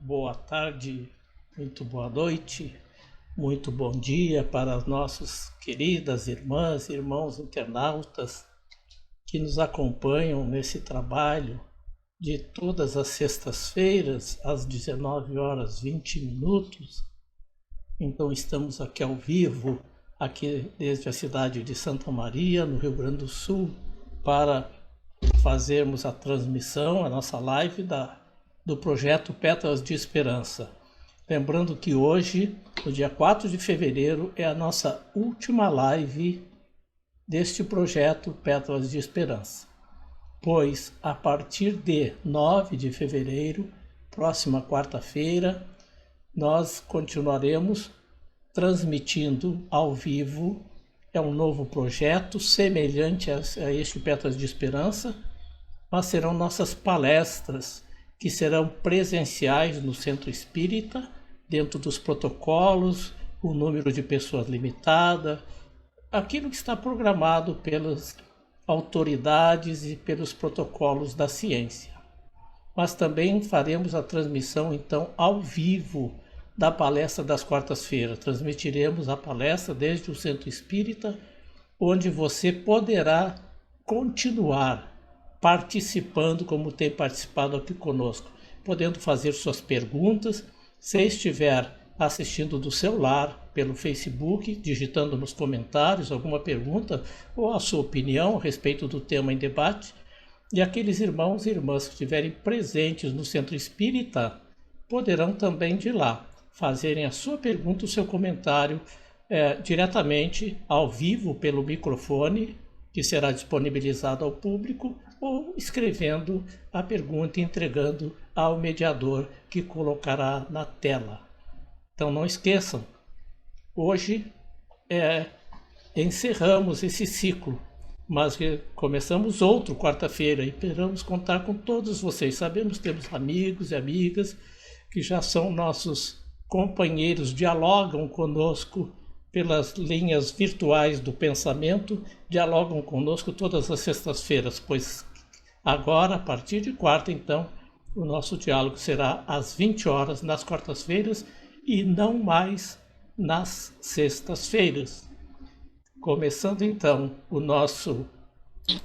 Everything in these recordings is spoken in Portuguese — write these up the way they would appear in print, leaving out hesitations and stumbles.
boa tarde, muito boa noite, muito bom dia para as nossas queridas irmãs e irmãos internautas que nos acompanham nesse trabalho de todas as sextas-feiras, às 19 horas 20 minutos. Então estamos aqui ao vivo, aqui desde a cidade de Santa Maria, no Rio Grande do Sul, para fazermos a transmissão, a nossa live do projeto Pétalas de Esperança. Lembrando que hoje, no dia 4 de fevereiro, é a nossa última live deste projeto Pétalas de Esperança. Pois, a partir de 9 de fevereiro, próxima quarta-feira, nós continuaremos transmitindo ao vivo. É um novo projeto semelhante a este Pétalas de Esperança, mas serão nossas palestras que serão presenciais no Centro Espírita, dentro dos protocolos, o número de pessoas limitada, aquilo que está programado pelas autoridades e pelos protocolos da ciência. Mas também faremos a transmissão, então, ao vivo da palestra das quartas-feiras. Transmitiremos a palestra desde o Centro Espírita, onde você poderá continuar participando como tem participado aqui conosco, podendo fazer suas perguntas. Se estiver assistindo do seu lar, pelo Facebook, digitando nos comentários alguma pergunta ou a sua opinião a respeito do tema em debate. E aqueles irmãos e irmãs que estiverem presentes no Centro Espírita poderão também de lá fazerem a sua pergunta, o seu comentário diretamente ao vivo pelo microfone, que será disponibilizado ao público, ou escrevendo a pergunta e entregando ao mediador que colocará na tela. Então não esqueçam, hoje encerramos esse ciclo, mas começamos outro quarta-feira e esperamos contar com todos vocês. Sabemos que temos amigos e amigas que já são nossos companheiros, dialogam conosco pelas linhas virtuais do pensamento, dialogam conosco todas as sextas-feiras, pois agora, a partir de quarta, então, o nosso diálogo será às 20 horas nas quartas-feiras e não mais nas sextas-feiras. Começando, então, o nosso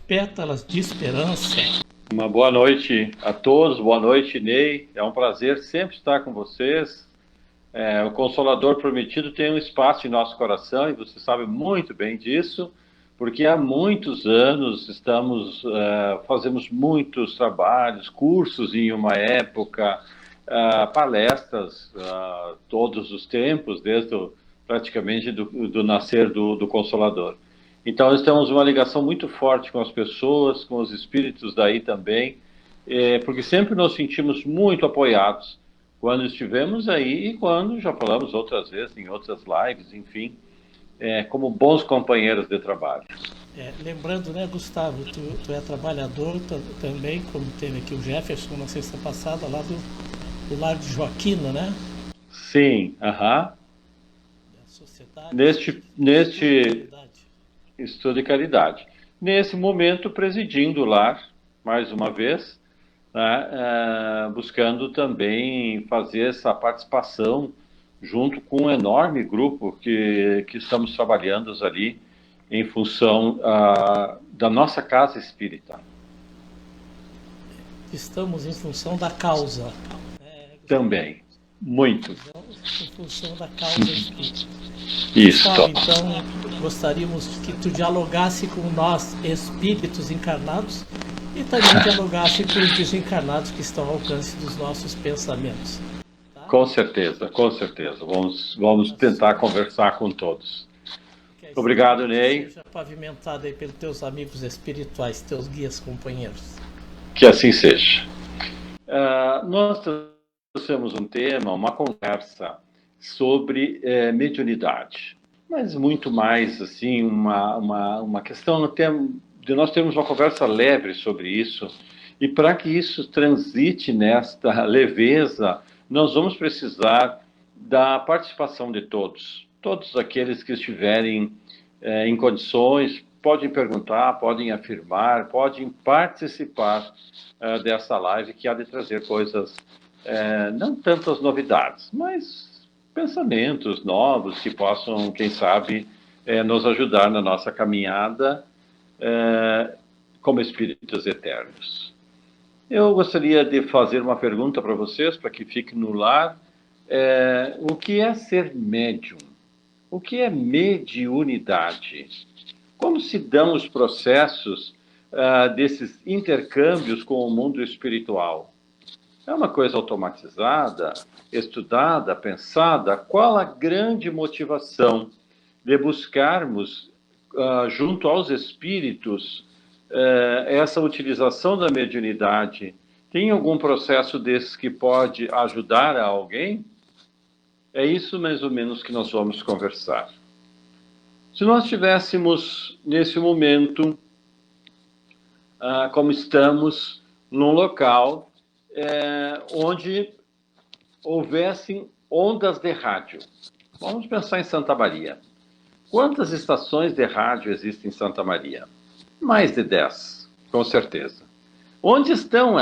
Pétalas de Esperança. Uma boa noite a todos, boa noite, Ney. É um prazer sempre estar com vocês. O Consolador Prometido tem um espaço em nosso coração e você sabe muito bem disso, porque há muitos anos fazemos muitos trabalhos, cursos em uma época, palestras todos os tempos, praticamente do nascer do Consolador. Então, nós temos uma ligação muito forte com as pessoas, com os espíritos daí também, porque sempre nos sentimos muito apoiados quando estivemos aí e quando já falamos outras vezes em outras lives, enfim, como bons companheiros de trabalho. Lembrando, né, Gustavo, tu é trabalhador também, como teve aqui o Jefferson na sexta passada, lá do Lar de Joaquina, né? Sim, aham. Neste estudo de caridade. Nesse momento, presidindo o lar, mais uma vez, né, buscando também fazer essa participação junto com um enorme grupo que estamos trabalhando ali em função da nossa casa espírita. Estamos em função da causa. Também, muito. Em função da causa espírita. Isso. Então, gostaríamos que tu dialogasse com nós, espíritos encarnados, e também dialogasse com os desencarnados que estão ao alcance dos nossos pensamentos. Tá? Com certeza, com certeza. Vamos tentar conversar com todos. Obrigado, Ney. Seja pavimentado aí pelos teus amigos espirituais, teus guias companheiros. Que assim seja. Nós trouxemos um tema, uma conversa sobre mediunidade, mas muito mais assim uma questão de nós termos uma conversa leve sobre isso, e para que isso transite nesta leveza, nós vamos precisar da participação de todos aqueles que estiverem em condições, podem perguntar, podem afirmar, podem participar dessa live, que há de trazer coisas não tantas novidades, mas pensamentos novos que possam, quem sabe, nos ajudar na nossa caminhada como espíritos eternos. Eu gostaria de fazer uma pergunta para vocês, para que fique no lar. O que é ser médium? O que é mediunidade? Como se dão os processos desses intercâmbios com o mundo espiritual? É uma coisa automatizada, estudada, pensada? Qual a grande motivação de buscarmos, junto aos espíritos, essa utilização da mediunidade? Tem algum processo desses que pode ajudar a alguém? É isso mais ou menos que nós vamos conversar. Se nós estivéssemos, nesse momento, como estamos, num local onde houvessem ondas de rádio. Vamos pensar em Santa Maria. Quantas estações de rádio existem em Santa Maria? Mais de 10, com certeza. Onde estão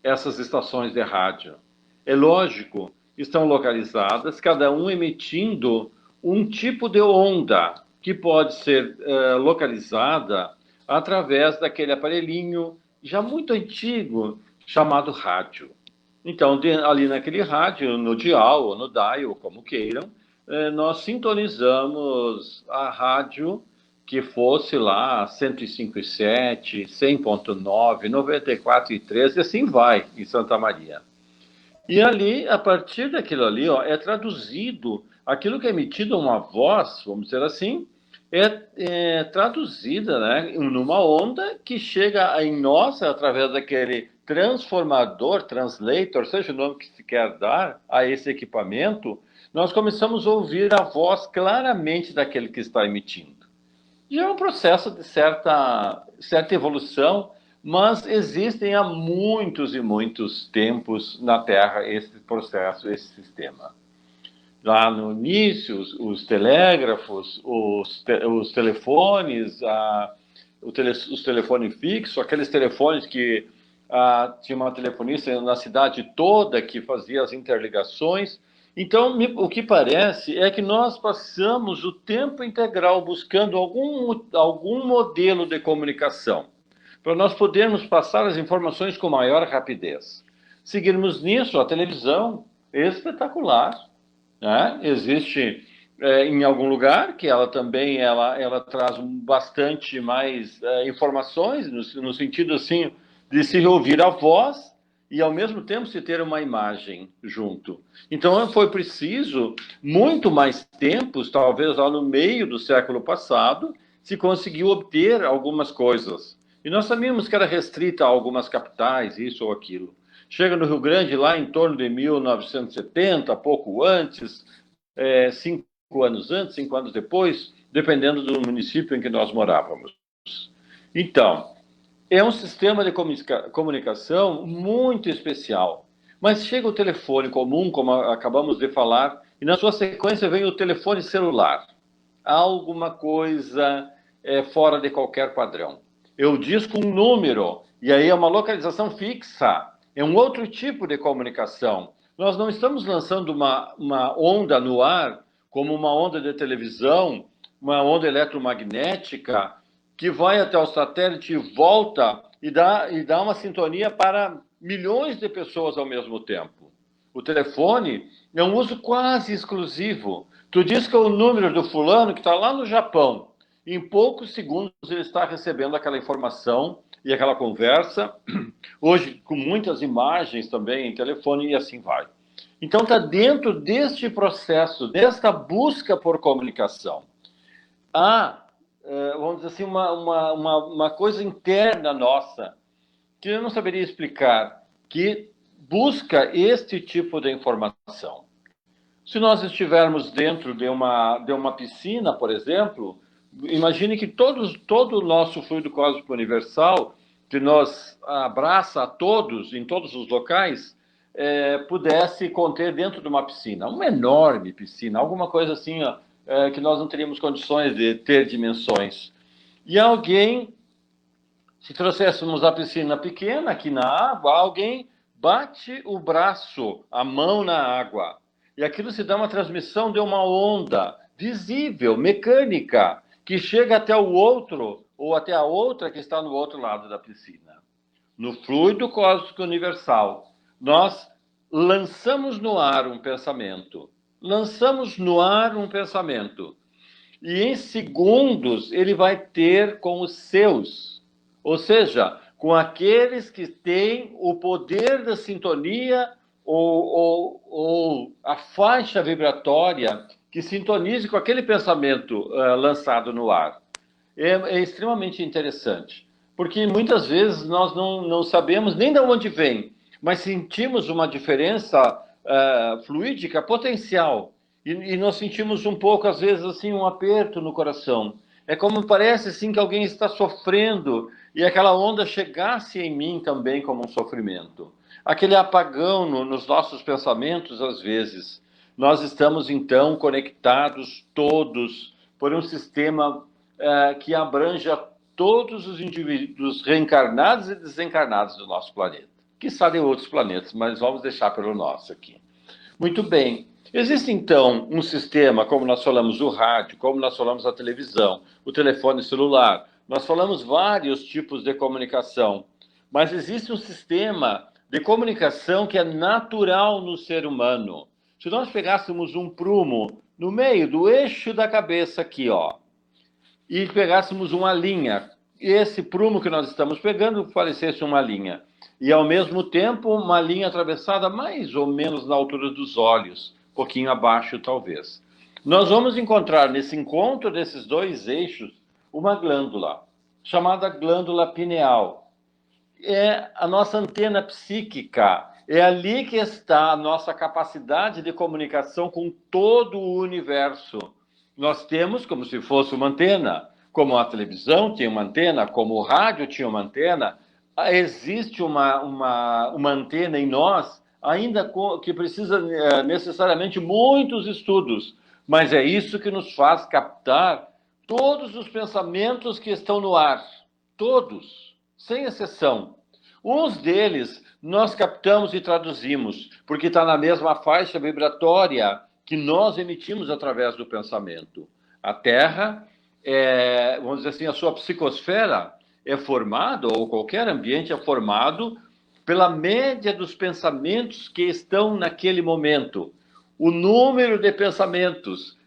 essas estações de rádio? É lógico, estão localizadas, cada um emitindo um tipo de onda que pode ser localizada através daquele aparelhinho já muito antigo chamado rádio. Então, ali naquele rádio, no dial ou no dial, como queiram, nós sintonizamos a rádio que fosse lá 105,7, 100,9, 94,3 e assim vai em Santa Maria. E ali, a partir daquilo ali, é traduzido, aquilo que é emitido uma voz, vamos dizer assim, é traduzida, né, numa onda que chega em nós através daquele transformador, translator, seja o nome que se quer dar a esse equipamento, nós começamos a ouvir a voz claramente daquele que está emitindo. Já é um processo de certa evolução, mas existem há muitos e muitos tempos na Terra esse processo, esse sistema. Lá no início, os telégrafos, os telefones, os telefones fixos, aqueles telefones que tinha uma telefonista na cidade toda que fazia as interligações. Então, o que parece é que nós passamos o tempo integral buscando algum modelo de comunicação, para nós podermos passar as informações com maior rapidez. Seguirmos nisso, a televisão é espetacular. Né? Existe em algum lugar que ela também ela traz bastante mais informações, no sentido assim de se ouvir a voz e ao mesmo tempo se ter uma imagem junto. Então foi preciso muito mais tempos, talvez lá no meio do século passado, se conseguiu obter algumas coisas. E nós sabíamos que era restrita a algumas capitais, isso ou aquilo. Chega no Rio Grande lá em torno de 1970, pouco antes, 5 anos antes, 5 anos depois, dependendo do município em que nós morávamos. Então, é um sistema de comunicação muito especial. Mas chega o telefone comum, como acabamos de falar, e na sua sequência vem o telefone celular. Alguma coisa fora de qualquer padrão. Eu disco um número, e aí é uma localização fixa. É um outro tipo de comunicação. Nós não estamos lançando uma onda no ar, como uma onda de televisão, uma onda eletromagnética, que vai até o satélite e volta e dá uma sintonia para milhões de pessoas ao mesmo tempo. O telefone é um uso quase exclusivo. Tu diz que é o número do fulano que está lá no Japão. Em poucos segundos ele está recebendo aquela informação e aquela conversa, hoje com muitas imagens também em telefone e assim vai. Então está dentro deste processo, desta busca por comunicação. Vamos dizer assim, uma coisa interna nossa, que eu não saberia explicar, que busca este tipo de informação. Se nós estivermos dentro de uma piscina, por exemplo, imagine que todo o nosso fluido cósmico universal, que nos abraça a todos, em todos os locais, pudesse conter dentro de uma piscina, uma enorme piscina, alguma coisa assim, que nós não teríamos condições de ter dimensões. E alguém, se trouxéssemos a piscina pequena aqui na água, alguém bate o braço, a mão na água, e aquilo se dá uma transmissão de uma onda visível, mecânica, que chega até o outro, ou até a outra que está no outro lado da piscina. No fluido cósmico universal, nós lançamos no ar um pensamento. Lançamos no ar um pensamento. E em segundos ele vai ter com os seus. Ou seja, com aqueles que têm o poder da sintonia ou a faixa vibratória que sintonize com aquele pensamento lançado no ar. É extremamente interessante, porque muitas vezes nós não sabemos nem de onde vem, mas sentimos uma diferença fluídica potencial, e nós sentimos um pouco, às vezes, assim, um aperto no coração. É como parece assim, que alguém está sofrendo, e aquela onda chegasse em mim também como um sofrimento. Aquele apagão nos nossos pensamentos, às vezes. Nós estamos, então, conectados todos por um sistema que abranja todos os indivíduos reencarnados e desencarnados do nosto planeta. Quiçá de outros planetas, mas vamos deixar pelo nosso aqui. Muito bem. Existe, então, um sistema, como nós falamos, o rádio, como nós falamos a televisão, o telefone celular. Nós falamos vários tipos de comunicação, mas existe um sistema de comunicação que é natural no ser humano. Se nós pegássemos um prumo no meio do eixo da cabeça aqui, ó, e pegássemos uma linha, e esse prumo que nós estamos pegando parecesse uma linha, e ao mesmo tempo uma linha atravessada mais ou menos na altura dos olhos, um pouquinho abaixo talvez. Nós vamos encontrar nesse encontro desses dois eixos uma glândula, chamada glândula pineal. É a nossa antena psíquica, é ali que está a nossa capacidade de comunicação com todo o universo. Nós temos como se fosse uma antena, como a televisão tinha uma antena, como o rádio tinha uma antena. Existe uma antena em nós, ainda que precisa necessariamente muitos estudos, mas é isso que nos faz captar todos os pensamentos que estão no ar, todos, sem exceção. Uns deles nós captamos e traduzimos, porque está na mesma faixa vibratória que nós emitimos através do pensamento. A Terra, vamos dizer assim, a sua psicosfera é formado, ou qualquer ambiente é formado, pela média dos pensamentos que estão naquele momento. O número de pensamentos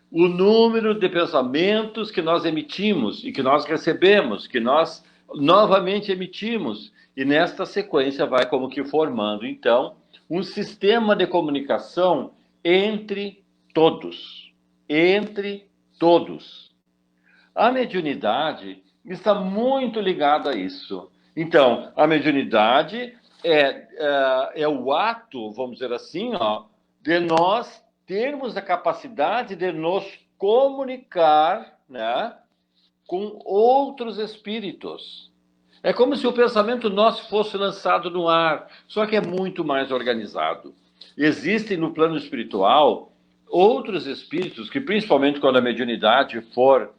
que nós emitimos e que nós recebemos, que nós novamente emitimos, e nesta sequência vai como que formando, então, um sistema de comunicação entre todos. Entre todos. A mediunidade está muito ligada a isso. Então, a mediunidade é o ato, vamos dizer assim, ó, de nós termos a capacidade de nos comunicar, né, com outros espíritos. É como se o pensamento nosso fosse lançado no ar, só que é muito mais organizado. Existem no plano espiritual outros espíritos que, principalmente quando a mediunidade for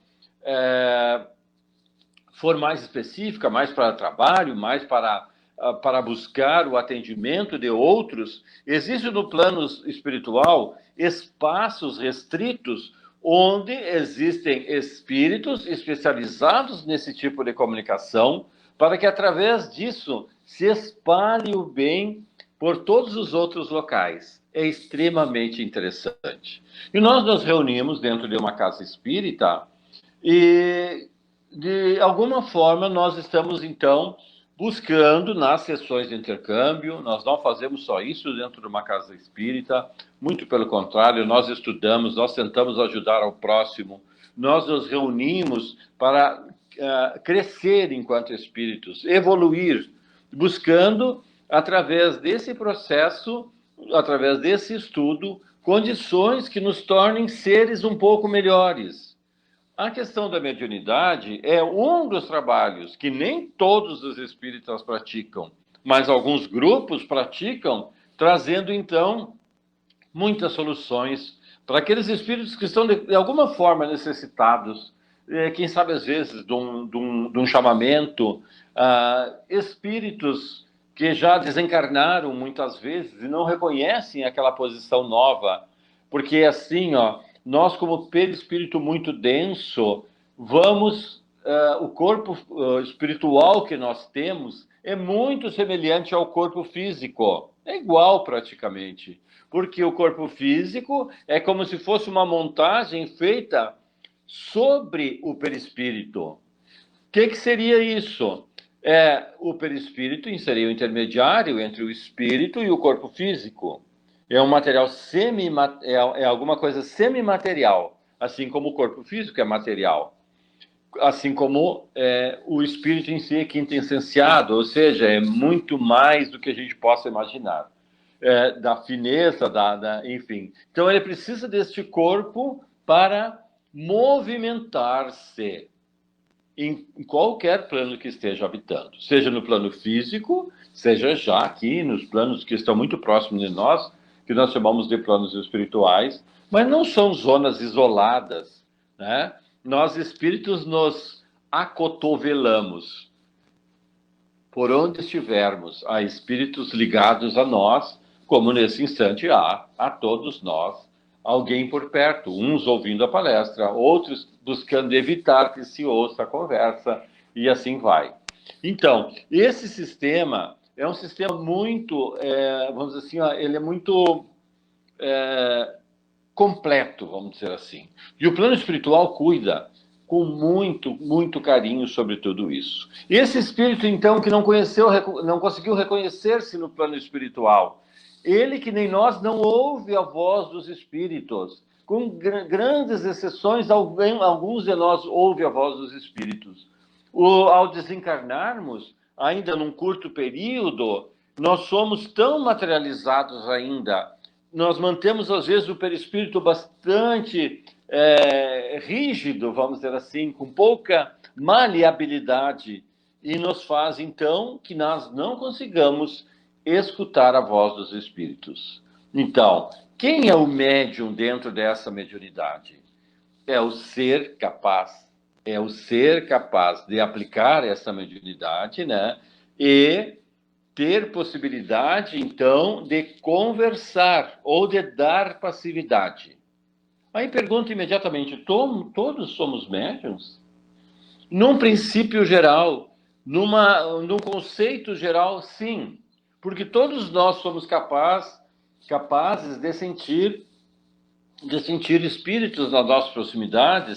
mais específica, mais para trabalho, mais para buscar o atendimento de outros, existe no plano espiritual espaços restritos onde existem espíritos especializados nesse tipo de comunicação, para que através disso se espalhe o bem por todos os outros locais. É extremamente interessante. E nós nos reunimos dentro de uma casa espírita e, de alguma forma, nós estamos, então, buscando nas sessões de intercâmbio. Nós não fazemos só isso dentro de uma casa espírita, muito pelo contrário, nós estudamos, nós tentamos ajudar ao próximo, nós nos reunimos para crescer enquanto espíritos, evoluir, buscando, através desse processo, através desse estudo, condições que nos tornem seres um pouco melhores. A questão da mediunidade é um dos trabalhos que nem todos os espíritas praticam, mas alguns grupos praticam, trazendo, então, muitas soluções para aqueles espíritos que estão, de alguma forma, necessitados, quem sabe, às vezes, de um chamamento, espíritos que já desencarnaram muitas vezes e não reconhecem aquela posição nova, porque assim, ó, nós como perispírito muito denso, o corpo espiritual que nós temos é muito semelhante ao corpo físico, é igual praticamente, porque o corpo físico é como se fosse uma montagem feita sobre o perispírito. O que seria isso? O perispírito seria o intermediário entre o espírito e o corpo físico. É um material é alguma coisa semimaterial, assim como o corpo físico é material, assim como o espírito em si é quintessenciado, ou seja, é muito mais do que a gente possa imaginar, da fineza, enfim. Então ele precisa deste corpo para movimentar-se em qualquer plano que esteja habitando, seja no plano físico, seja já aqui nos planos que estão muito próximos de nós, que nós chamamos de planos espirituais, mas não são zonas isoladas, né? Nós espíritos nos acotovelamos por onde estivermos. Há espíritos ligados a nós, como nesse instante há a todos nós alguém por perto, uns ouvindo a palestra, outros buscando evitar que se ouça a conversa, e assim vai. Então, esse sistema é um sistema muito, vamos dizer assim, ele é muito completo, vamos dizer assim. E o plano espiritual cuida com muito, muito carinho sobre tudo isso. E esse espírito, então, que não conseguiu reconhecer-se no plano espiritual, ele que nem nós não ouve a voz dos espíritos. Com grandes exceções, alguns de nós ouvem a voz dos espíritos. Ao desencarnarmos, ainda num curto período, nós somos tão materializados ainda. Nós mantemos, às vezes, o perispírito bastante rígido, vamos dizer assim, com pouca maleabilidade, e nos faz, então, que nós não consigamos escutar a voz dos espíritos. Então, quem é o médium dentro dessa mediunidade? É o ser capaz de aplicar essa mediunidade, né? E ter possibilidade, então, de conversar ou de dar passividade. Aí pergunto imediatamente, todos somos médiuns? Num princípio geral, num conceito geral, sim. Porque todos nós somos capazes de sentir espíritos na nossa proximidade,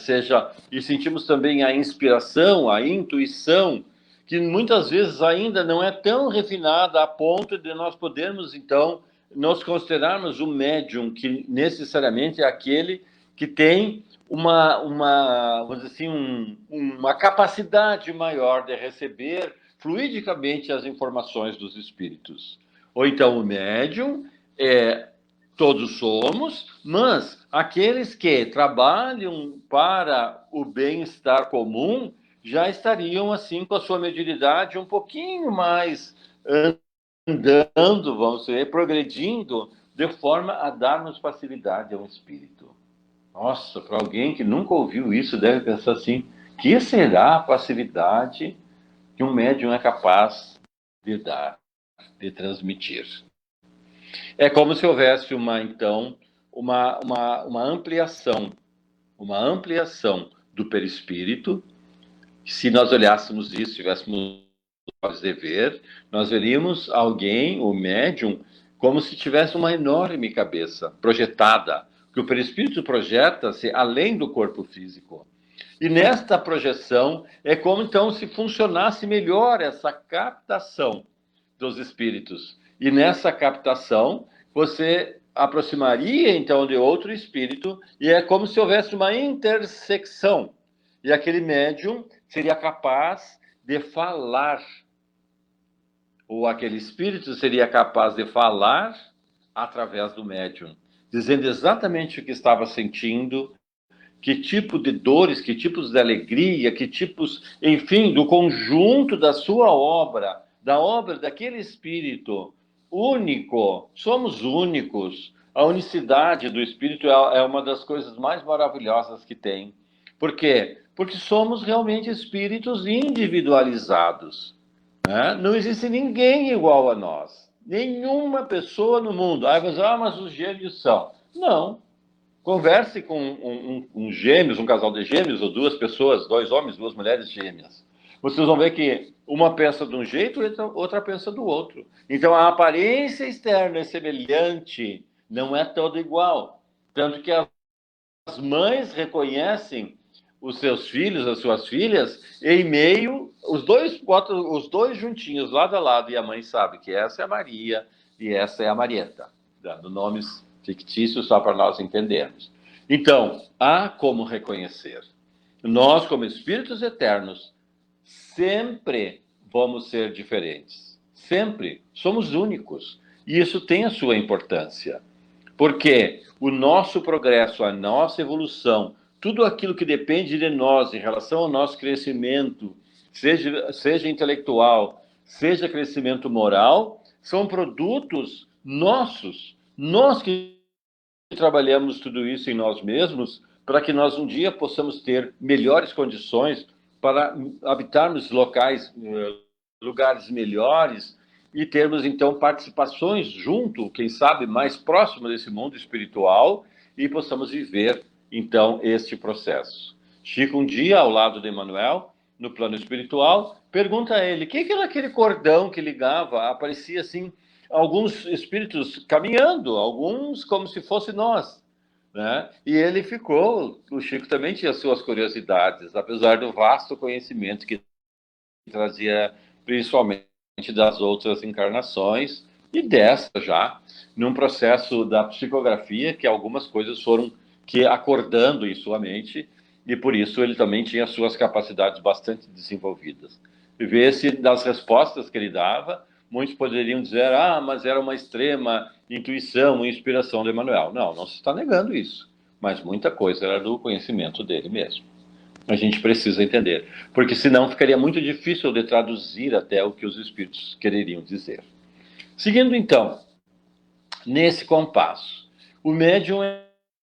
e sentimos também a inspiração, a intuição, que muitas vezes ainda não é tão refinada a ponto de nós podermos, então, nos considerarmos um médium, que necessariamente é aquele que tem vamos dizer assim, uma capacidade maior de receber fluidicamente as informações dos espíritos. Ou então o médium todos somos, mas aqueles que trabalham para o bem-estar comum já estariam, assim, com a sua mediunidade um pouquinho mais andando, vamos dizer, progredindo, de forma a darmos facilidade ao espírito. Nossa, para alguém que nunca ouviu isso, deve pensar assim, que será a passividade que um médium é capaz de dar, de transmitir? É como se houvesse uma ampliação do perispírito. Se nós olhássemos isso, tivéssemos olhos de ver, nós veríamos alguém, o médium, como se tivesse uma enorme cabeça projetada, que o perispírito projeta-se além do corpo físico. E nesta projeção é como então se funcionasse melhor essa captação dos espíritos. E nessa captação, você aproximaria então de outro espírito, e é como se houvesse uma intersecção. E aquele médium seria capaz de falar, ou aquele espírito seria capaz de falar através do médium, dizendo exatamente o que estava sentindo, que tipo de dores, que tipos de alegria, que tipos, enfim, do conjunto da sua obra, da obra daquele espírito único. Somos únicos. A unicidade do espírito é uma das coisas mais maravilhosas que tem. Por quê? Porque somos realmente espíritos individualizados. né? Não existe ninguém igual a nós. Nenhuma pessoa no mundo. Aí você diz, mas os gêmeos são. Não. Converse com gêmeos, um casal de gêmeos, ou duas pessoas, dois homens, duas mulheres gêmeas. Vocês vão ver que uma pensa de um jeito e outra pensa do outro. Então a aparência externa é semelhante, não é toda igual. Tanto que as mães reconhecem os seus filhos, as suas filhas, em meio, os dois botam os dois juntinhos, lado a lado, e a mãe sabe que essa é a Maria e essa é a Marieta, dando nomes fictícios só para nós entendermos. Então, há como reconhecer. Nós, como espíritos eternos, sempre vamos ser diferentes. Sempre. Somos únicos. E isso tem a sua importância. Porque o nosso progresso, a nossa evolução, tudo aquilo que depende de nós em relação ao nosso crescimento, seja intelectual, seja crescimento moral, são produtos nossos. Nós que trabalhamos tudo isso em nós mesmos para que nós um dia possamos ter melhores condições para habitarmos lugares melhores e termos, então, participações junto, quem sabe, mais próximo desse mundo espiritual e possamos viver, então, este processo. Chico, um dia, ao lado de Emmanuel, no plano espiritual, pergunta a ele, o que era aquele cordão que ligava? Aparecia, assim, alguns espíritos caminhando, alguns como se fosse nós, né? E ele ficou, o Chico também tinha suas curiosidades, apesar do vasto conhecimento que trazia, principalmente das outras encarnações, e dessa já, num processo da psicografia, que algumas coisas foram que acordando em sua mente, e por isso ele também tinha suas capacidades bastante desenvolvidas. E vê-se das respostas que ele dava, muitos poderiam dizer, mas era uma extrema intuição, uma inspiração de Emmanuel. Não se está negando isso, mas muita coisa era do conhecimento dele mesmo. A gente precisa entender, porque senão ficaria muito difícil de traduzir até o que os espíritos quereriam dizer. Seguindo então, nesse compasso, o médium é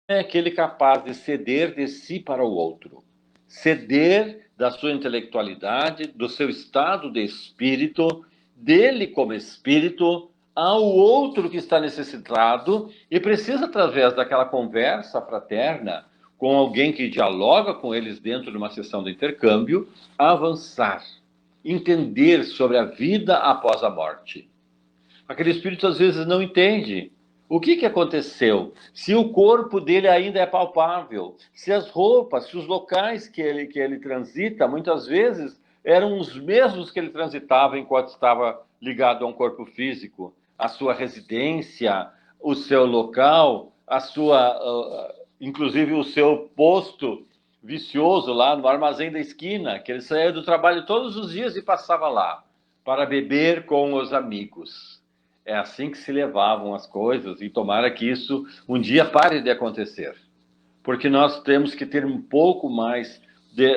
aquele capaz de ceder de si para o outro, ceder da sua intelectualidade, do seu estado de espírito, dele como espírito, ao outro que está necessitado e precisa, através daquela conversa fraterna, com alguém que dialoga com eles dentro de uma sessão de intercâmbio, avançar, entender sobre a vida após a morte. Aquele espírito às vezes não entende. O que aconteceu? Se o corpo dele ainda é palpável, se as roupas, se os locais que ele transita, muitas vezes eram os mesmos que ele transitava enquanto estava ligado a um corpo físico, a sua residência, o seu local, inclusive o seu posto vicioso lá no armazém da esquina, que ele saía do trabalho todos os dias e passava lá para beber com os amigos. É assim que se levavam as coisas, e tomara que isso um dia pare de acontecer. Porque nós temos que ter um pouco mais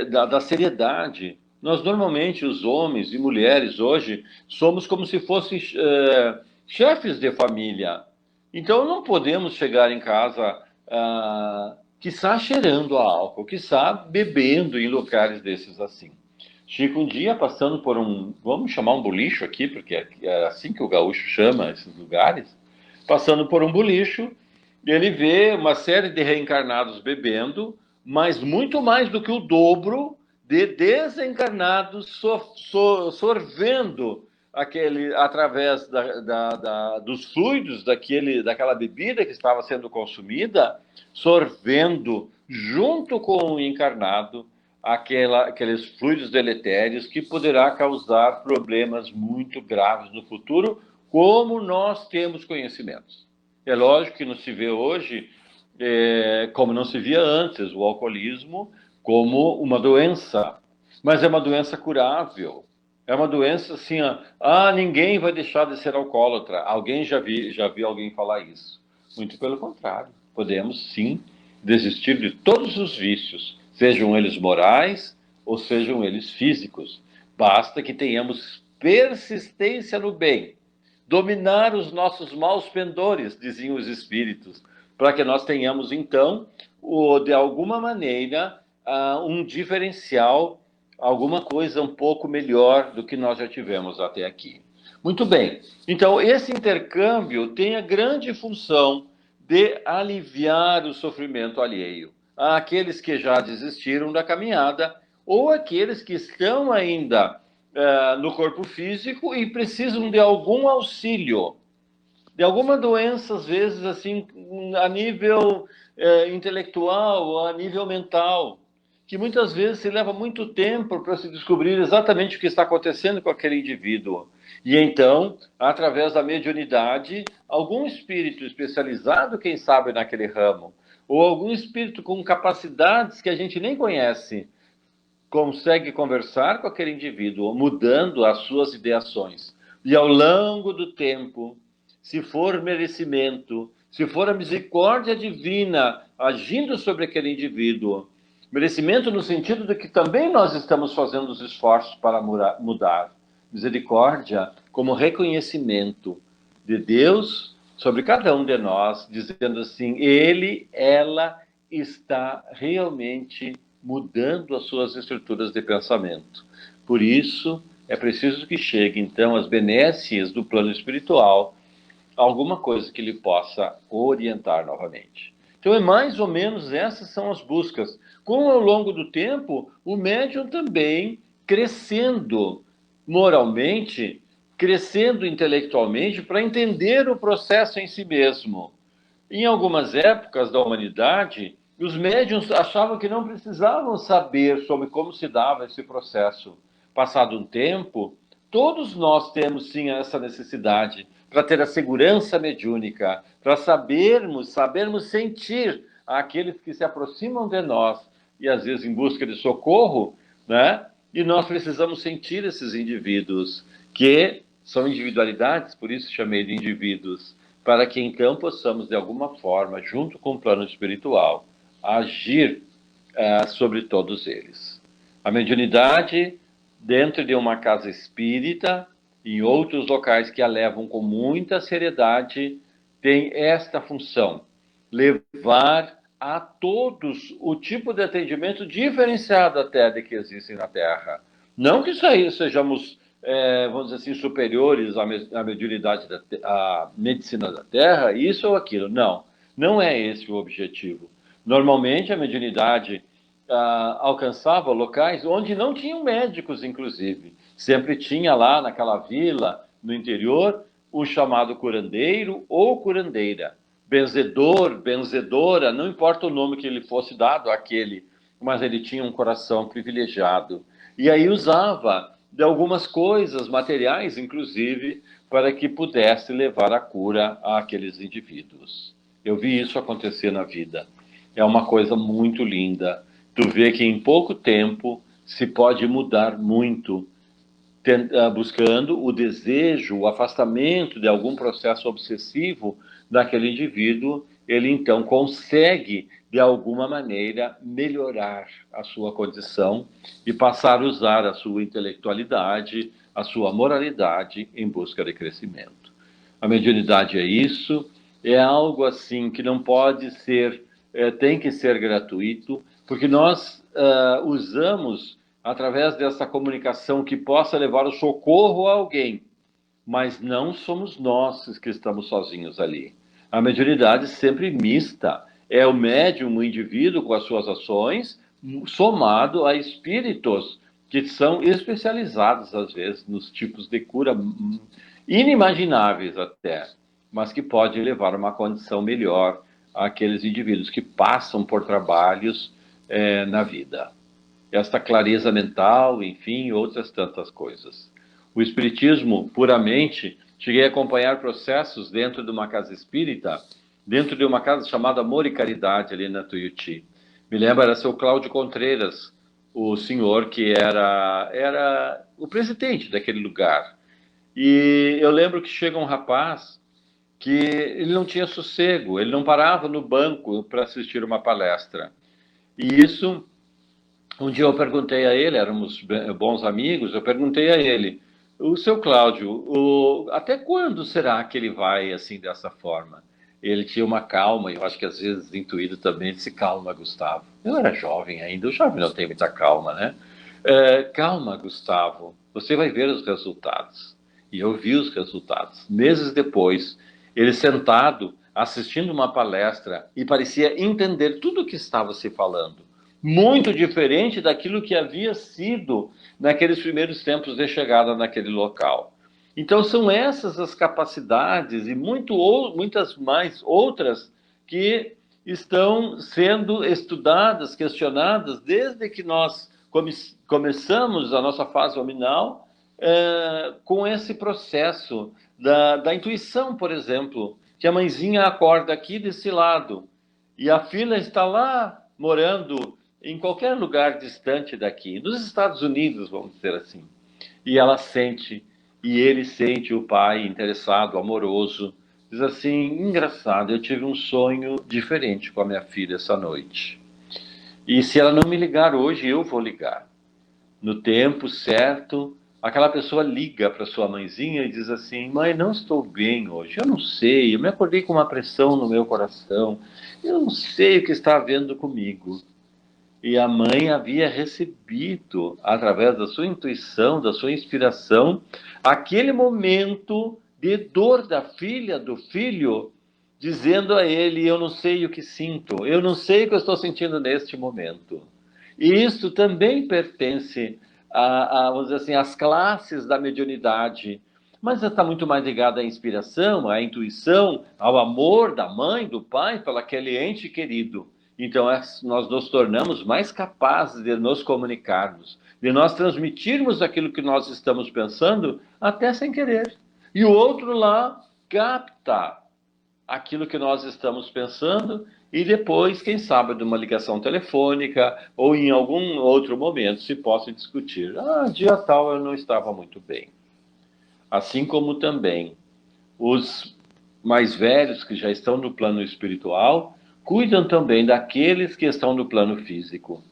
da seriedade. Nós, normalmente, os homens e mulheres, hoje, somos como se fossem chefes de família. Então, não podemos chegar em casa, quiçá cheirando a álcool, quiçá bebendo em locais desses assim. Chico, um dia passando por vamos chamar um bolicho aqui, porque é assim que o gaúcho chama esses lugares, passando por um bolicho, ele vê uma série de reencarnados bebendo, mas muito mais do que o dobro de desencarnados sorvendo através dos fluidos daquela bebida que estava sendo consumida, sorvendo junto com o encarnado aqueles fluidos deletérios que poderá causar problemas muito graves no futuro, como nós temos conhecimentos. É lógico que não se vê hoje, como não se via antes, o alcoolismo como uma doença, mas é uma doença curável. É uma doença assim, ninguém vai deixar de ser alcoólatra. Alguém já viu alguém falar isso? Muito pelo contrário. Podemos, sim, desistir de todos os vícios, sejam eles morais ou sejam eles físicos. Basta que tenhamos persistência no bem, dominar os nossos maus pendores, diziam os espíritos, para que nós tenhamos, então, de alguma maneira, um diferencial alguma coisa um pouco melhor do que nós já tivemos até aqui. Muito bem, então esse intercâmbio tem a grande função de aliviar o sofrimento alheio àqueles que já desistiram da caminhada ou aqueles que estão ainda no corpo físico e precisam de algum auxílio, de alguma doença, às vezes, assim, a nível intelectual, a nível mental, que muitas vezes se leva muito tempo para se descobrir exatamente o que está acontecendo com aquele indivíduo. E então, através da mediunidade, algum espírito especializado, quem sabe, naquele ramo, ou algum espírito com capacidades que a gente nem conhece, consegue conversar com aquele indivíduo, mudando as suas ideações. E ao longo do tempo, se for merecimento, se for a misericórdia divina agindo sobre aquele indivíduo, merecimento no sentido de que também nós estamos fazendo os esforços para mudar. Misericórdia como reconhecimento de Deus sobre cada um de nós, dizendo assim, ele, ela está realmente mudando as suas estruturas de pensamento. Por isso, é preciso que chegue, então, as benesses do plano espiritual, alguma coisa que lhe possa orientar novamente. Então, é mais ou menos essas são as buscas. Como ao longo do tempo, o médium também crescendo moralmente, crescendo intelectualmente para entender o processo em si mesmo. Em algumas épocas da humanidade, os médiuns achavam que não precisavam saber sobre como se dava esse processo. Passado um tempo, todos nós temos sim essa necessidade para ter a segurança mediúnica, para sabermos sentir aqueles que se aproximam de nós e às vezes em busca de socorro, né? E nós precisamos sentir esses indivíduos que são individualidades, por isso chamei de indivíduos, para que então possamos, de alguma forma, junto com o plano espiritual, agir sobre todos eles. A mediunidade, dentro de uma casa espírita, em outros locais que a levam com muita seriedade, tem esta função, levar a todos o tipo de atendimento diferenciado até de que existem na Terra. Não que sejamos vamos dizer assim, superiores à mediunidade, à medicina da Terra, isso ou aquilo. Não, não é esse o objetivo. Normalmente a mediunidade alcançava locais onde não tinham médicos, inclusive. Sempre tinha lá naquela vila, no interior, o chamado curandeiro ou curandeira. Benzedor, benzedora, não importa o nome que ele fosse dado àquele, mas ele tinha um coração privilegiado. E aí usava de algumas coisas, materiais inclusive, para que pudesse levar a cura àqueles indivíduos. Eu vi isso acontecer na vida. É uma coisa muito linda. Tu vê que em pouco tempo se pode mudar muito, buscando o desejo, o afastamento de algum processo obsessivo daquele indivíduo, ele então consegue, de alguma maneira, melhorar a sua condição e passar a usar a sua intelectualidade, a sua moralidade em busca de crescimento. A mediunidade é isso, é algo assim que não pode ser, tem que ser gratuito, porque nós usamos através dessa comunicação que possa levar o socorro a alguém, mas não somos nós que estamos sozinhos ali. A mediunidade sempre mista, é o médium, o indivíduo com as suas ações, somado a espíritos que são especializados, às vezes, nos tipos de cura inimagináveis até, mas que pode levar a uma condição melhor àqueles indivíduos que passam por trabalhos na vida. Esta clareza mental, enfim, outras tantas coisas. O espiritismo, puramente, cheguei a acompanhar processos dentro de uma casa espírita, dentro de uma casa chamada Amor e Caridade, ali na Tuiuti. Me lembro, era seu Cláudio Contreiras, o senhor que era o presidente daquele lugar. E eu lembro que chega um rapaz que ele não tinha sossego, ele não parava no banco para assistir uma palestra. E isso, um dia eu perguntei a ele, éramos bons amigos, eu perguntei a ele, o seu Cláudio, até quando será que ele vai assim dessa forma? Ele tinha uma calma, eu acho que às vezes intuído também, ele disse, calma, Gustavo. Eu era jovem ainda, o jovem não tem muita calma, né? Calma, Gustavo, você vai ver os resultados. E eu vi os resultados. Meses depois, ele sentado, assistindo uma palestra, e parecia entender tudo o que estava se falando. Muito diferente daquilo que havia sido naqueles primeiros tempos de chegada naquele local. Então, são essas as capacidades e muitas mais outras que estão sendo estudadas, questionadas, desde que nós começamos a nossa fase hominal, com esse processo da intuição, por exemplo, que a mãezinha acorda aqui desse lado e a filha está lá morando em qualquer lugar distante daqui, nos Estados Unidos, vamos dizer assim, e ela sente, e ele sente, o pai interessado, amoroso, diz assim: engraçado, eu tive um sonho diferente com a minha filha essa noite. E se ela não me ligar hoje, eu vou ligar. No tempo certo, aquela pessoa liga para sua mãezinha e diz assim: mãe, não estou bem hoje, eu não sei, eu me acordei com uma pressão no meu coração, eu não sei o que está havendo comigo. E a mãe havia recebido, através da sua intuição, da sua inspiração, aquele momento de dor da filha, do filho, dizendo a ele: eu não sei o que sinto, eu não sei o que eu estou sentindo neste momento. E isso também pertence vamos dizer assim, às classes da mediunidade, mas está muito mais ligada à inspiração, à intuição, ao amor da mãe, do pai, pelo aquele ente querido. Então, nós nos tornamos mais capazes de nos comunicarmos, de nós transmitirmos aquilo que nós estamos pensando, até sem querer. E o outro lá capta aquilo que nós estamos pensando e depois, quem sabe, de uma ligação telefônica ou em algum outro momento se possa discutir. Dia tal eu não estava muito bem. Assim como também os mais velhos que já estão no plano espiritual cuidam também daqueles que estão no plano físico.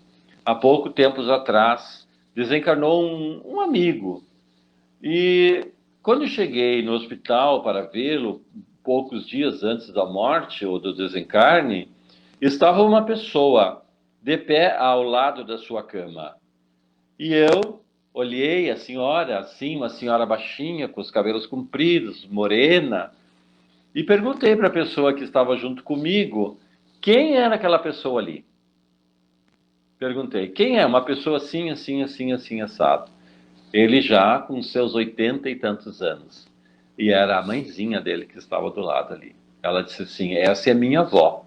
Há pouco tempos atrás, desencarnou um amigo. E quando cheguei no hospital para vê-lo, poucos dias antes da morte ou do desencarne, estava uma pessoa de pé ao lado da sua cama. E eu olhei a senhora, assim, uma senhora baixinha, com os cabelos compridos, morena, e perguntei para a pessoa que estava junto comigo quem era aquela pessoa ali. Perguntei: quem é? Uma pessoa assim, assim, assim, assim, assado. Ele já com seus 80 e tantos anos. E era a mãezinha dele que estava do lado ali. Ela disse assim: essa é minha avó.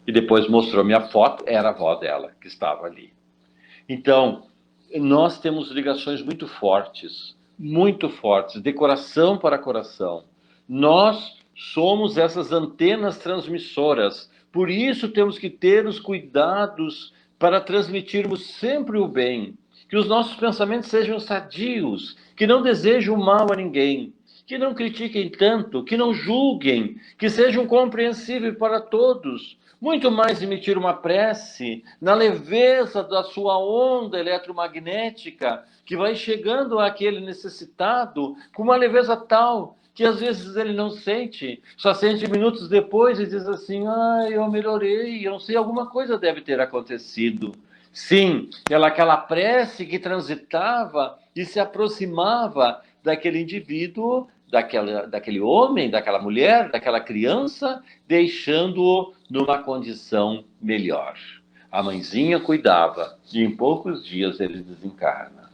E depois mostrou minha foto, era a avó dela que estava ali. Então, nós temos ligações muito fortes, de coração para coração. Nós somos essas antenas transmissoras. Por isso temos que ter os cuidados para transmitirmos sempre o bem. Que os nossos pensamentos sejam sadios, que não desejem o mal a ninguém, que não critiquem tanto, que não julguem, que sejam compreensíveis para todos. Muito mais emitir uma prece na leveza da sua onda eletromagnética, que vai chegando àquele necessitado com uma leveza tal que às vezes ele não sente, só sente minutos depois e diz assim: eu melhorei, eu não sei, alguma coisa deve ter acontecido. Sim, aquela prece que transitava e se aproximava daquele indivíduo, daquele homem, daquela mulher, daquela criança, deixando-o numa condição melhor. A mãezinha cuidava e em poucos dias ele desencarna.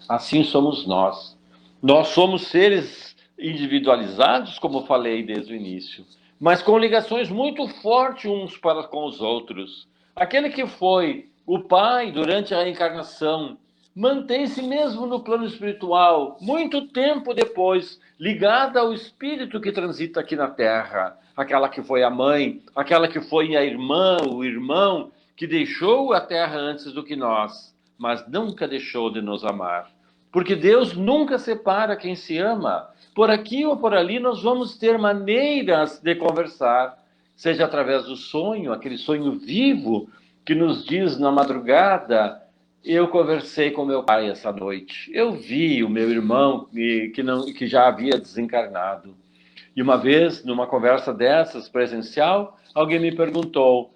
Assim somos nós. Nós somos seres individualizados, como falei desde o início, mas com ligações muito fortes uns para com os outros. Aquele que foi o pai durante a reencarnação mantém-se mesmo no plano espiritual, muito tempo depois, ligada ao espírito que transita aqui na Terra. Aquela que foi a mãe, aquela que foi a irmã, o irmão, que deixou a Terra antes do que nós, mas nunca deixou de nos amar. Porque Deus nunca separa quem se ama. Por aqui ou por ali nós vamos ter maneiras de conversar, seja através do sonho, aquele sonho vivo que nos diz na madrugada: eu conversei com meu pai essa noite, eu vi o meu irmão que já havia desencarnado. E uma vez, numa conversa dessas, presencial, alguém me perguntou: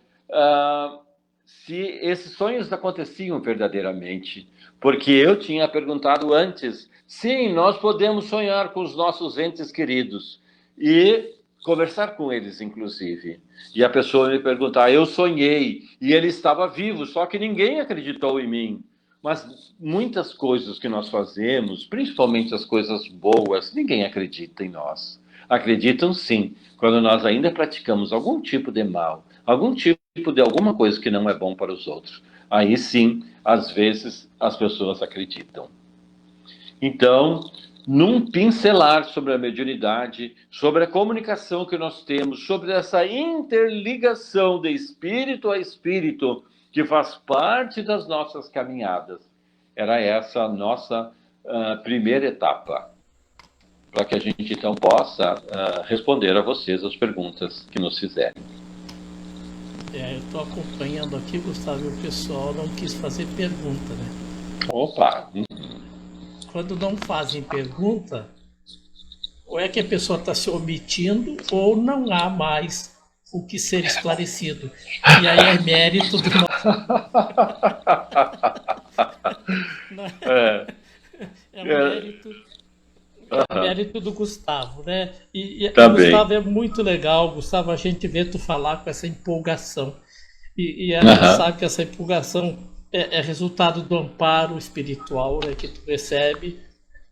se esses sonhos aconteciam verdadeiramente. Porque eu tinha perguntado antes, sim, nós podemos sonhar com os nossos entes queridos e conversar com eles, inclusive. E a pessoa me perguntar, eu sonhei e ele estava vivo, só que ninguém acreditou em mim. Mas muitas coisas que nós fazemos, principalmente as coisas boas, ninguém acredita em nós. Acreditam sim, quando nós ainda praticamos algum tipo de mal, algum tipo de alguma coisa que não é bom para os outros. Aí sim, às vezes, as pessoas acreditam. Então, num pincelar sobre a mediunidade, sobre a comunicação que nós temos, sobre essa interligação de espírito a espírito, que faz parte das nossas caminhadas, era essa a nossa primeira etapa, para que a gente então possa responder a vocês as perguntas que nos fizerem. Eu estou acompanhando aqui, Gustavo, e o pessoal não quis fazer pergunta, né? Opa! Quando não fazem pergunta, ou é que a pessoa está se omitindo, ou não há mais o que ser esclarecido. E aí é mérito do nosso... É mérito do Gustavo, né? E Tá o Gustavo bem. é muito legal, Gustavo, a gente vê tu falar com essa empolgação. E a gente sabe que essa empolgação é resultado do amparo espiritual, né, que tu recebe,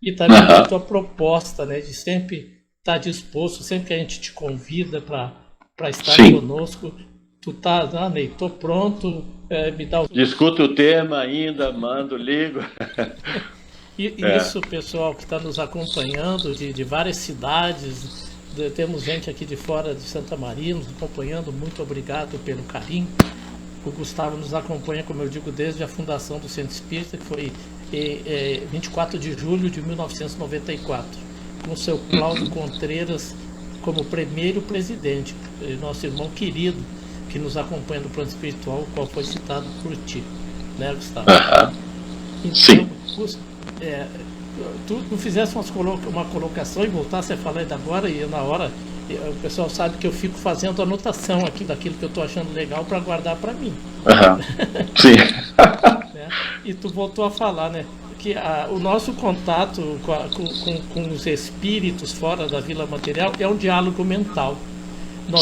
e também da tua proposta, né, de sempre estar disposto, sempre que a gente te convida para estar Sim. conosco, tu tá, Ney, tô pronto, me dá o... Discuto o tema ainda, mando, ligo. Isso, pessoal que está nos acompanhando de várias cidades, temos gente aqui de fora de Santa Maria nos acompanhando, muito obrigado pelo carinho. O Gustavo nos acompanha, como eu digo, desde a fundação do Centro Espírita, que foi 24 de julho de 1994, com o seu Cláudio Contreiras como primeiro presidente, nosso irmão querido, que nos acompanha no plano espiritual, o qual foi citado por ti, né, Gustavo? Então, sim. Tu fizesse uma colocação e voltasse a falar ainda agora, e na hora o pessoal sabe que eu fico fazendo anotação aqui daquilo que eu estou achando legal para guardar para mim. Sim. Né? E tu voltou a falar, né, que o nosso contato com os espíritos fora da Vila Material é um diálogo mental.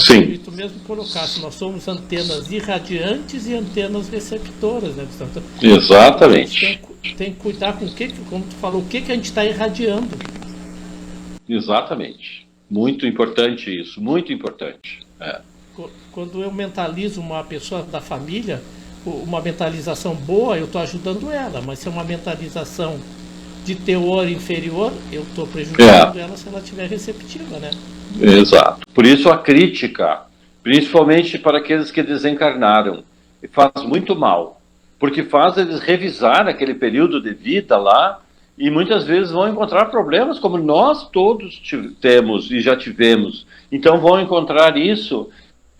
Sim. Tu mesmo colocaste, nós somos antenas irradiantes e antenas receptoras, né, Gustavo? Então, exatamente. Tem que cuidar com o que, como tu falou, o que a gente está irradiando. Exatamente. Muito importante isso, muito importante. Quando eu mentalizo uma pessoa da família, uma mentalização boa, eu estou ajudando ela, mas se é uma mentalização de teor inferior, eu estou prejudicando ela se ela estiver receptiva, né? Exato. Por isso a crítica, principalmente para aqueles que desencarnaram, faz muito mal, porque faz eles revisar aquele período de vida lá e muitas vezes vão encontrar problemas como nós todos temos e já tivemos. Então vão encontrar isso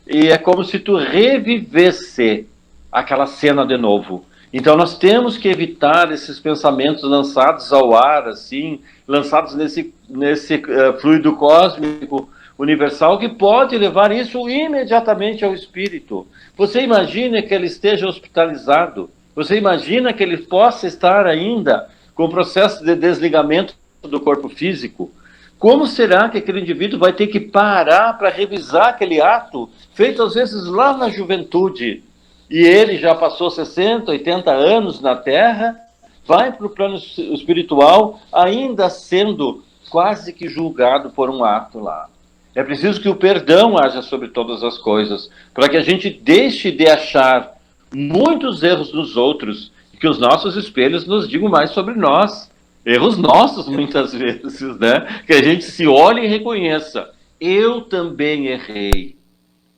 e é como se tu revivesse aquela cena de novo. Então nós temos que evitar esses pensamentos lançados ao ar, assim, lançados nesse fluido cósmico universal, que pode levar isso imediatamente ao espírito. Você imagina que ele esteja hospitalizado? Você imagina que ele possa estar ainda com o processo de desligamento do corpo físico? Como será que aquele indivíduo vai ter que parar para revisar aquele ato, feito às vezes lá na juventude? E ele já passou 60, 80 anos na Terra, vai para o plano espiritual, ainda sendo quase que julgado por um ato lá. É preciso que o perdão haja sobre todas as coisas, para que a gente deixe de achar muitos erros nos outros, e que os nossos espelhos nos digam mais sobre nós. Erros nossos, muitas vezes, né? Que a gente se olhe e reconheça. Eu também errei.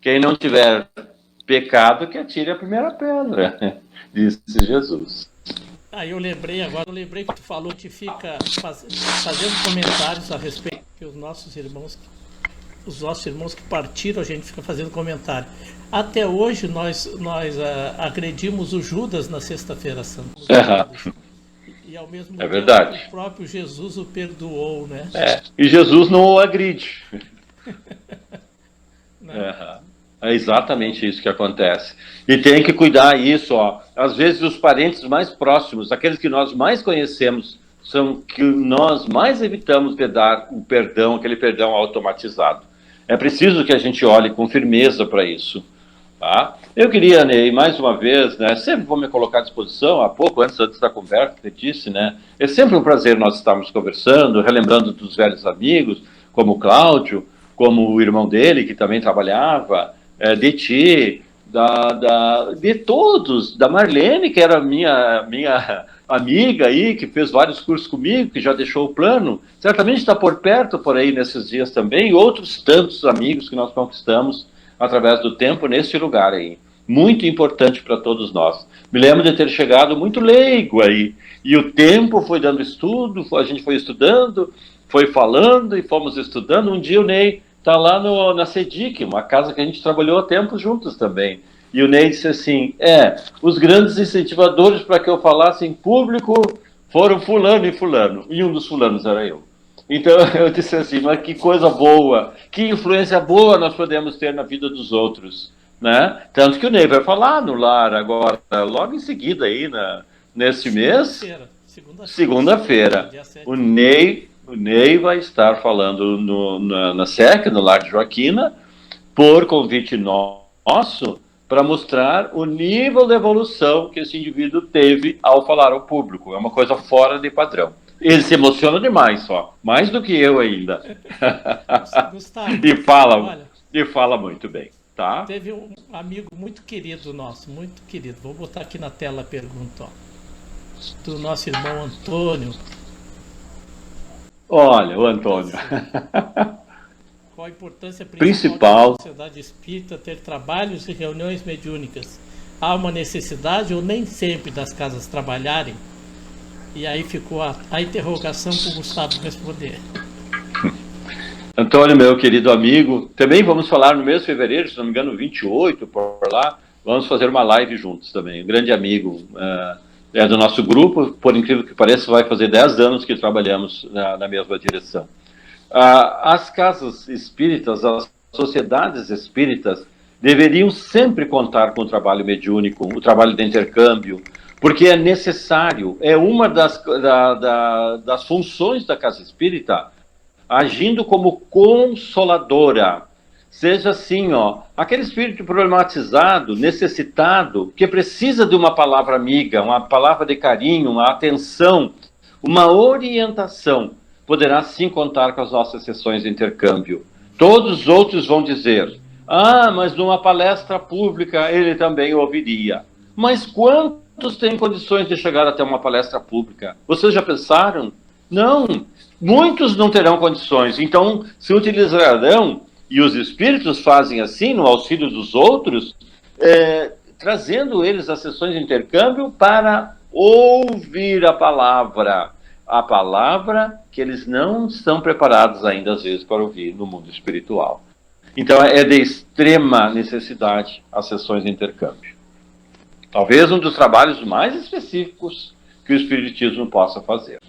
Quem não tiver pecado, que atire a primeira pedra, disse Jesus. Eu lembrei que tu falou que fica fazendo comentários a respeito que os nossos irmãos que partiram, a gente fica fazendo comentário. Até hoje nós agredimos o Judas na Sexta-feira Santa. E ao mesmo tempo verdade. O próprio Jesus o perdoou, né? E Jesus não o agride. É exatamente isso que acontece. E tem que cuidar isso, ó. Às vezes os parentes mais próximos, aqueles que nós mais conhecemos, são que nós mais evitamos de dar o perdão, aquele perdão automatizado. É preciso que a gente olhe com firmeza para isso. Tá? Eu queria, Ney, mais uma vez, né, sempre vou me colocar à disposição, há pouco, antes da conversa, que disse, né, é sempre um prazer nós estarmos conversando, relembrando dos velhos amigos, como o Cláudio, como o irmão dele, que também trabalhava, de ti, de todos, da Marlene, que era minha amiga aí, que fez vários cursos comigo, que já deixou o plano, certamente está por perto por aí nesses dias também, e outros tantos amigos que nós conquistamos através do tempo nesse lugar aí. Muito importante para todos nós. Me lembro de ter chegado muito leigo aí, e o tempo foi dando estudo, a gente foi estudando, foi falando e fomos estudando. Um dia o Ney está lá na CEDIC, uma casa que a gente trabalhou há tempo juntos também. E o Ney disse assim, os grandes incentivadores para que eu falasse em público foram fulano e fulano, e um dos fulanos era eu. Então eu disse assim, mas que coisa boa, que influência boa nós podemos ter na vida dos outros, né? Tanto que o Ney vai falar no lar agora, logo em seguida aí, nesse mês, segunda-feira, o Ney vai estar falando na SEC, no Lar de Joaquina, por convite nosso, para mostrar o nível de evolução que esse indivíduo teve ao falar ao público. É uma coisa fora de padrão. Ele se emociona demais, mais do que eu ainda. Gustavo, e fala muito bem, tá? Teve um amigo muito querido nosso, muito querido. Vou botar aqui na tela a pergunta, do nosso irmão Antônio. Olha, o Antônio. Qual a importância principal da sociedade espírita ter trabalhos e reuniões mediúnicas? Há uma necessidade ou nem sempre das casas trabalharem? E aí ficou a interrogação para o Gustavo responder. Antônio, meu querido amigo, também vamos falar no mês de fevereiro, se não me engano, 28, por lá, vamos fazer uma live juntos também. Um grande amigo do nosso grupo, por incrível que pareça, vai fazer 10 anos que trabalhamos na mesma direção. As casas espíritas, as sociedades espíritas, deveriam sempre contar com o trabalho mediúnico, o trabalho de intercâmbio, porque é necessário, é uma das funções da casa espírita, agindo como consoladora. Seja assim, aquele espírito problematizado, necessitado, que precisa de uma palavra amiga, uma palavra de carinho, uma atenção, uma orientação, poderá sim contar com as nossas sessões de intercâmbio. Todos os outros vão dizer, mas numa palestra pública ele também ouviria. Mas quantos têm condições de chegar até uma palestra pública? Vocês já pensaram? Não, muitos não terão condições. Então, se utilizarão, e os espíritos fazem assim, no auxílio dos outros, trazendo eles às sessões de intercâmbio para ouvir a palavra que eles não estão preparados ainda, às vezes, para ouvir no mundo espiritual. Então, é de extrema necessidade as sessões de intercâmbio. Talvez um dos trabalhos mais específicos que o Espiritismo possa fazer.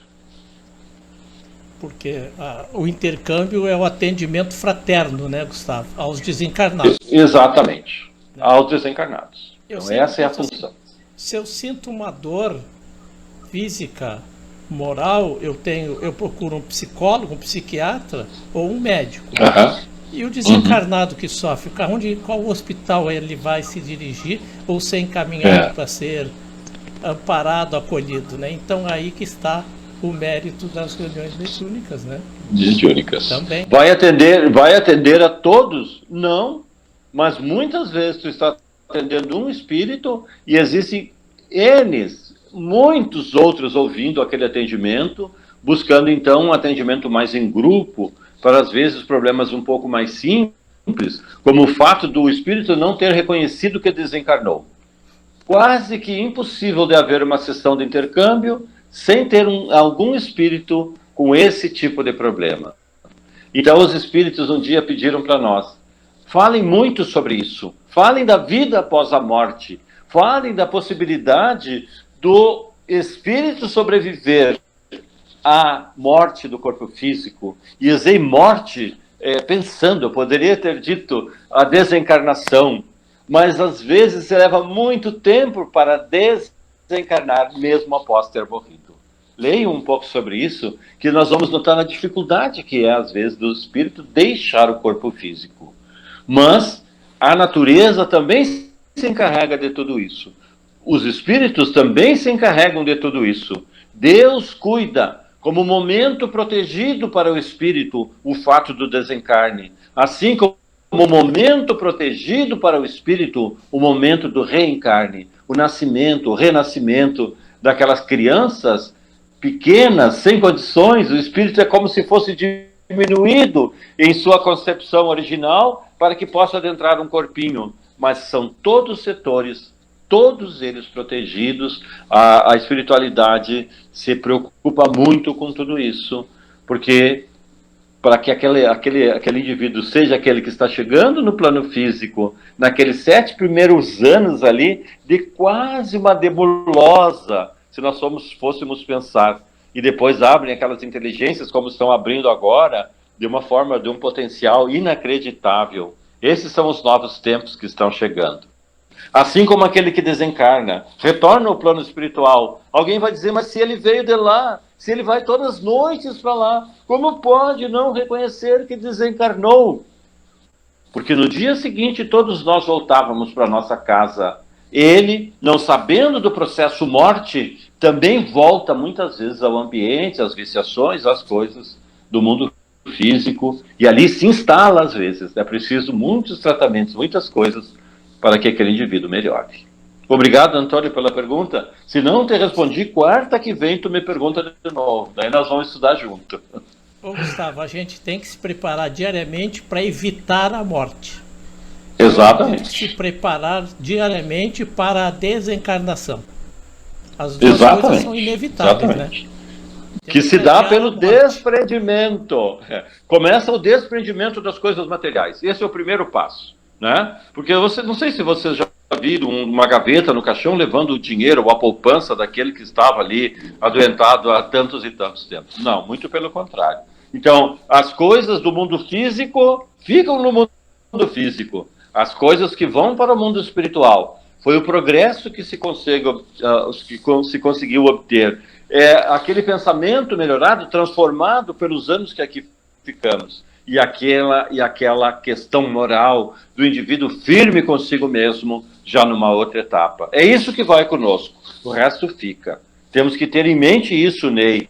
Porque o intercâmbio é o atendimento fraterno, né, Gustavo? Aos desencarnados. Exatamente. Aos desencarnados. Então, essa é a função. Se eu sinto uma dor física, moral, eu procuro um psicólogo, um psiquiatra ou um médico. E o desencarnado que sofre, qual hospital ele vai se dirigir ou ser encaminhado para ser amparado, acolhido, né? Então aí que está o mérito das reuniões mediúnicas, né? Mediúnicas. Também. Vai atender a todos? Não, mas muitas vezes tu está atendendo um espírito e existem muitos outros ouvindo aquele atendimento, buscando então um atendimento mais em grupo, para às vezes problemas um pouco mais simples, como o fato do espírito não ter reconhecido que desencarnou. Quase que impossível de haver uma sessão de intercâmbio sem ter algum espírito com esse tipo de problema. Então os espíritos um dia pediram para nós, falem muito sobre isso, falem da vida após a morte, falem da possibilidade do espírito sobreviver à morte do corpo físico. E usei morte pensando, eu poderia ter dito a desencarnação, mas às vezes leva muito tempo para desencarnar, mesmo após ter morrido. Leiam um pouco sobre isso, que nós vamos notar a dificuldade que é, às vezes, do espírito deixar o corpo físico. Mas a natureza também se encarrega de tudo isso. Os espíritos também se encarregam de tudo isso. Deus cuida, como momento protegido para o espírito, o fato do desencarne. Assim como momento protegido para o espírito, o momento do reencarne. O nascimento, o renascimento daquelas crianças pequenas, sem condições. O espírito é como se fosse diminuído em sua concepção original para que possa adentrar um corpinho. Mas são todos setores, todos eles protegidos. A espiritualidade se preocupa muito com tudo isso, porque para que aquele indivíduo seja aquele que está chegando no plano físico, naqueles 7 primeiros anos ali, de quase uma nebulosa, se nós fôssemos pensar, e depois abrem aquelas inteligências como estão abrindo agora, de uma forma, de um potencial inacreditável. Esses são os novos tempos que estão chegando. Assim como aquele que desencarna, retorna ao plano espiritual. Alguém vai dizer, mas se ele veio de lá, se ele vai todas as noites para lá, como pode não reconhecer que desencarnou? Porque no dia seguinte todos nós voltávamos para nossa casa. Ele, não sabendo do processo morte, também volta muitas vezes ao ambiente, às viciações, às coisas do mundo físico, e ali se instala às vezes. É preciso muitos tratamentos, muitas coisas, para que aquele indivíduo melhore. Obrigado, Antônio, pela pergunta. Se não te respondi, quarta que vem tu me pergunta de novo. Daí nós vamos estudar junto. Ô, Gustavo, a gente tem que se preparar diariamente para evitar a morte. Exatamente. Tem que se preparar diariamente para a desencarnação. As duas coisas são inevitáveis, exatamente, né? Que se dá pelo desprendimento. Começa o desprendimento das coisas materiais. Esse é o primeiro passo, né? Porque não sei se vocês já viram uma gaveta no caixão levando o dinheiro ou a poupança daquele que estava ali adoentado há tantos e tantos tempos. Não, muito pelo contrário. Então, as coisas do mundo físico ficam no mundo físico. As coisas que vão para o mundo espiritual. Foi o progresso que se conseguiu obter. É aquele pensamento melhorado, transformado pelos anos que aqui ficamos. E aquela questão moral do indivíduo firme consigo mesmo, já numa outra etapa. É isso que vai conosco, o resto fica. Temos que ter em mente isso, Ney,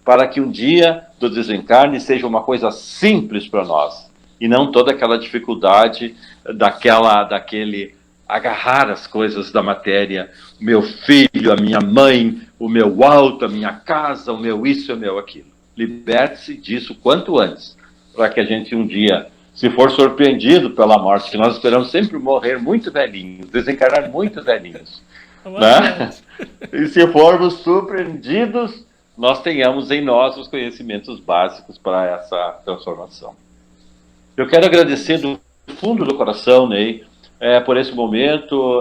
para que um dia do desencarne seja uma coisa simples para nós, e não toda aquela dificuldade daquele agarrar as coisas da matéria, o meu filho, a minha mãe, o meu auto, a minha casa, o meu isso, o meu aquilo. Liberte-se disso quanto antes, para que a gente um dia, se for surpreendido pela morte, que nós esperamos sempre morrer muito velhinhos, desencarnar muito velhinhos, né? E se formos surpreendidos, nós tenhamos em nós os conhecimentos básicos para essa transformação. Eu quero agradecer do fundo do coração, Ney, por esse momento.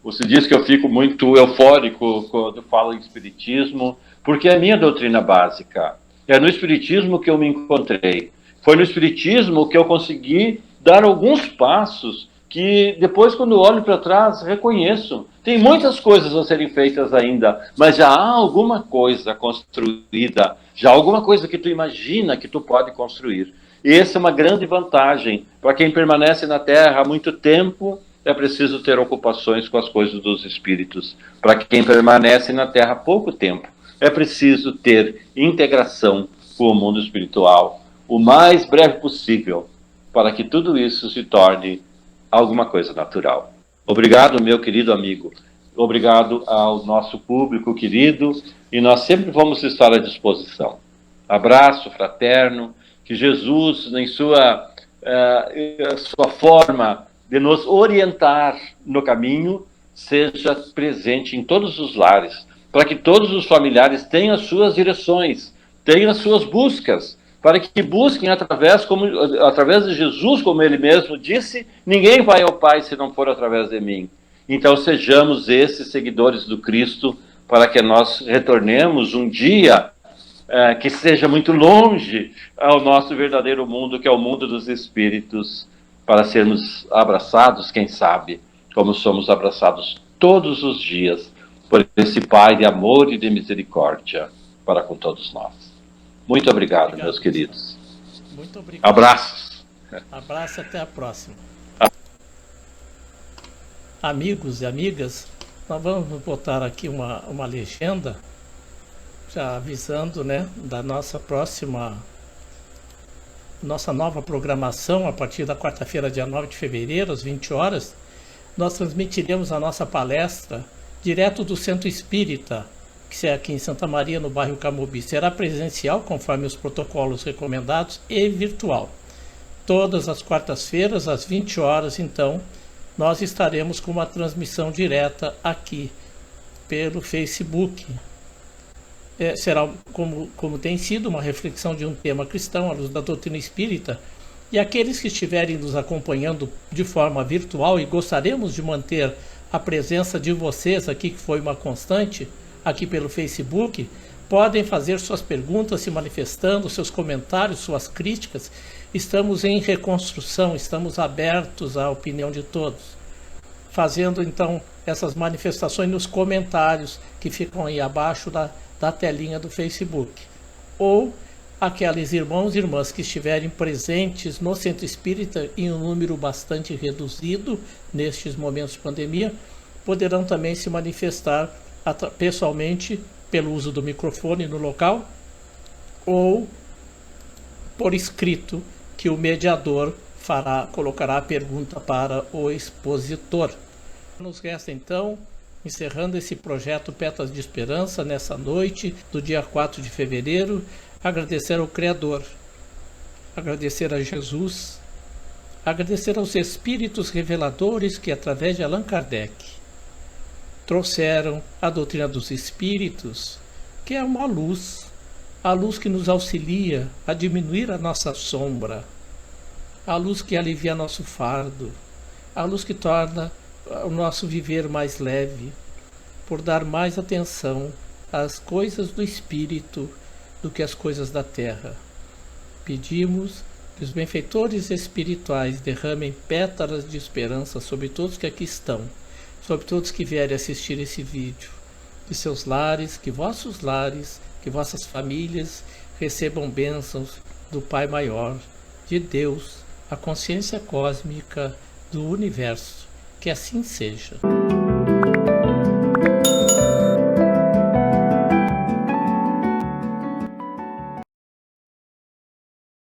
Você diz que eu fico muito eufórico quando falo em Espiritismo, porque é a minha doutrina básica. É no Espiritismo que eu me encontrei. Foi no Espiritismo que eu consegui dar alguns passos que depois, quando olho para trás, reconheço. Tem muitas coisas a serem feitas ainda, mas já há alguma coisa construída, já há alguma coisa que tu imagina que tu pode construir. E essa é uma grande vantagem. Para quem permanece na Terra há muito tempo, é preciso ter ocupações com as coisas dos espíritos. Para quem permanece na Terra há pouco tempo, é preciso ter integração com o mundo espiritual o mais breve possível, para que tudo isso se torne alguma coisa natural. Obrigado, meu querido amigo. Obrigado ao nosso público querido, e nós sempre vamos estar à disposição. Abraço fraterno, que Jesus, em sua forma de nos orientar no caminho, seja presente em todos os lares, para que todos os familiares tenham as suas direções, tenham as suas buscas, para que busquem através de Jesus, como ele mesmo disse, ninguém vai ao Pai se não for através de mim. Então sejamos esses seguidores do Cristo, para que nós retornemos um dia que seja muito longe ao nosso verdadeiro mundo, que é o mundo dos espíritos, para sermos abraçados, quem sabe, como somos abraçados todos os dias por esse Pai de amor e de misericórdia para com todos nós. Muito obrigado, meus queridos. Muito obrigado. Abraços. Abraço, até a próxima. Amigos e amigas, nós vamos botar aqui uma legenda, já avisando, né, da nossa nova programação. A partir da quarta-feira, dia 9 de fevereiro, às 20 horas, nós transmitiremos a nossa palestra direto do Centro Espírita, que é aqui em Santa Maria, no bairro Camobi. Será presencial, conforme os protocolos recomendados, e virtual. Todas as quartas-feiras, às 20 horas, então, nós estaremos com uma transmissão direta aqui pelo Facebook. Será, como tem sido, uma reflexão de um tema cristão à luz da doutrina espírita. E aqueles que estiverem nos acompanhando de forma virtual, e gostaríamos de manter a presença de vocês aqui, que foi uma constante, aqui pelo Facebook, podem fazer suas perguntas, se manifestando, seus comentários, suas críticas. Estamos em reconstrução, estamos abertos à opinião de todos, fazendo então essas manifestações nos comentários que ficam aí abaixo da telinha do Facebook. Ou aqueles irmãos e irmãs que estiverem presentes no Centro Espírita em um número bastante reduzido nestes momentos de pandemia, poderão também se manifestar pessoalmente pelo uso do microfone no local, ou por escrito, que o mediador colocará a pergunta para o expositor. Nos resta então, encerrando esse projeto Pétalas de Esperança nessa noite do dia 4 de fevereiro, agradecer ao Criador, agradecer a Jesus, agradecer aos Espíritos reveladores que, através de Allan Kardec, trouxeram a doutrina dos Espíritos, que é uma luz, a luz que nos auxilia a diminuir a nossa sombra, a luz que alivia nosso fardo, a luz que torna o nosso viver mais leve, por dar mais atenção às coisas do Espírito do que às coisas da terra. Pedimos que os benfeitores espirituais derramem pétalas de esperança sobre todos que aqui estão, sobre todos que vierem assistir esse vídeo, que seus lares, que vossos lares, que vossas famílias recebam bênçãos do Pai Maior, de Deus, a consciência cósmica do universo. Que assim seja.